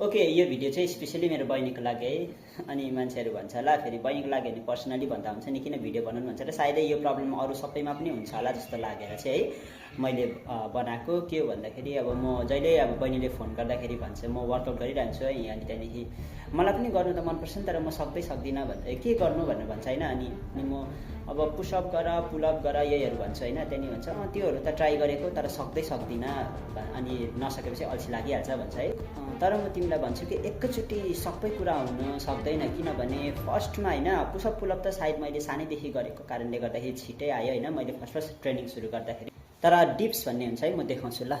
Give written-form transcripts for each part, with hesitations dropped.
Okay, यो video चाहिँ specially मेरो बहिनीको लागि है। अनि मान्छेहरू भन्छ होला फेरि बहिनीको लागि भने पर्सनली भन्दा हुन्छ नि, किन भिडियो बनाउनु भन्छ र सायदै यो प्रब्लम अरू सबैमा पनि हुन्छ होला जस्तो लागेर चाहिँ है मैले बनाएको। के हो भन्दाखेरि अब म जहिले अब बहिनीले फोन गर्दाखेरि भन्छ म वर्कआउट गरिरहन्छु है, अनि त्यहाँदेखि मलाई पनि गर्नु त मनपर्छ नि, तर म सक्दिनँ भन्दा के गर्नु भनेर भन्छ होइन। अनि म अब पुसअप गर, पुलअप गर यहीहरू भन्छु होइन। त्यहाँदेखि भन्छ त्योहरू त ट्राई गरेको तर सक्दिनँ, अनि नसकेपछि अल्छी लागिहाल्छ भन्छ है। तर म तिमीलाई भन्छु कि एकैचोटि सबै कुरा हुन सक्दैन, किनभने फर्स्टमा होइन पुसअप पुलअप त सायद मैले सानैदेखि गरेको कारणले गर्दाखेरि छिटै आयो होइन, मैले फर्स्ट ट्रेनिङ सुरु गर्दाखेरि। तर डिप्स भन्ने हुन्छ है, म देखाउँछु ल।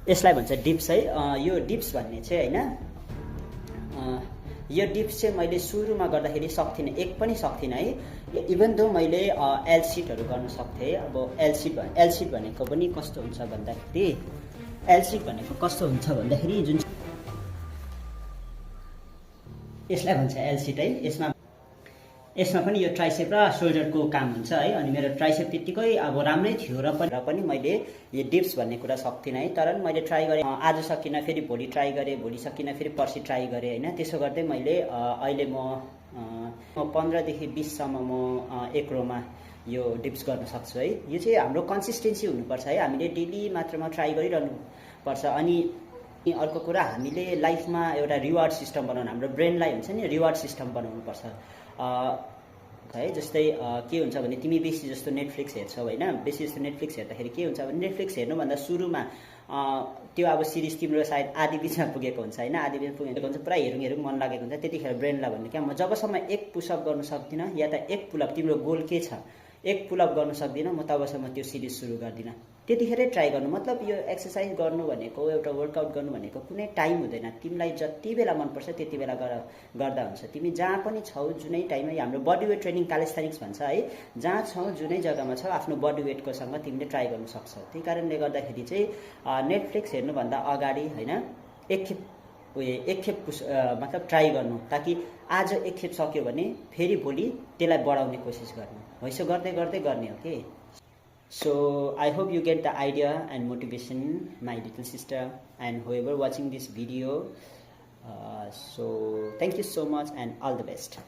यसलाई भन्छ डिप्स है। यो डिप्स भन्ने चाहिँ होइन, यो डिप्स चाहिँ मैले सुरुमा गर्दाखेरि सक्थिनँ, एक पनि सक्थिनँ है। इभन दो मैले एल सिटहरू गर्न सक्थेँ। अब एल सिट भनेको पनि कस्तो हुन्छ भन्दाखेरि, एल सिट भनेको कस्तो हुन्छ भन्दाखेरि जुन यसलाई भन्छ एल सिट है। यसमा पनि यो ट्राइसेप र सोल्डरको काम हुन्छ है। अनि मेरो ट्राइसेप त्यत्तिकै अब राम्रै थियो र पनि मैले यो डिप्स भन्ने कुरा सक्थिनँ है। तर मैले ट्राई गरेँ, आज सकिनँ फेरि भोलि ट्राई गरेँ, भोलि सकिनँ फेरि पर्सि ट्राई गरेँ होइन। त्यसो गर्दै मैले अहिले म 15देखि 20सम्म म एक रोमा यो डिप्स गर्न सक्छु है। यो चाहिँ हाम्रो कन्सिस्टेन्सी हुनुपर्छ है, हामीले डेली मात्रामा ट्राई गरिरहनु पर्छ। अनि अर्को कुरा, हामीले लाइफमा एउटा रिवार्ड सिस्टम बनाउनु, हाम्रो ब्रेनलाई हुन्छ नि रिवार्ड सिस्टम बनाउनुपर्छ है। जस्तै के हुन्छ भने तिमी बेसी जस्तो नेटफ्लिक्स हेर्छौ होइन, बेसी जस्तो नेटफ्लिक्स हेर्दाखेरि के हुन्छ भने नेटफ्लिक्स हेर्नुभन्दा सुरुमा त्यो अब सिरिज तिम्रो सायद आधी बिचमा पुगेको हुन्छ होइन, आधी बिचमा पुगेको हुन्छ, पुरा हेरौँ मन लागेको हुन्छ। त्यतिखेर ब्रेनलाई भन्ने क्या, म जबसम्म एक पुसअप गर्नु सक्दिनँ या त एक पुलअप, तिम्रो गोल के छ एक पुलअप गर्नु सक्दिनँ म, तबसम्म त्यो सिरिज सुरु गर्दिनँ। त्यतिखेरै ट्राई गर्नु। मतलब यो एक्सर्साइज गर्नु भनेको, एउटा वर्कआउट गर्नु भनेको कुनै टाइम हुँदैन, तिमीलाई जति बेला मनपर्छ त्यति बेला गर्दा हुन्छ। तिमी जहाँ पनि छौ, जुनै टाइममा, हाम्रो बडी वेट ट्रेनिङ क्यालिस्थेनिक्स भन्छ है, जहाँ छौ जुनै जग्गामा छौ आफ्नो बडी वेटकोसँग तिमीले ट्राई गर्नु सक्छौ। त्यही कारणले गर्दाखेरि चाहिँ नेटफ्लिक्स हेर्नुभन्दा अगाडि होइन एकखेप मतलब ट्राई गर्नु, ताकि आज एकखेप सक्यो भने फेरि भोलि त्यसलाई बढाउने कोसिस गर्नु हो। यसो गर्दै गर्दै गर्ने हो कि। So I hope you get the idea and motivation, my little sister, and whoever watching this video. So thank you so much and all the best.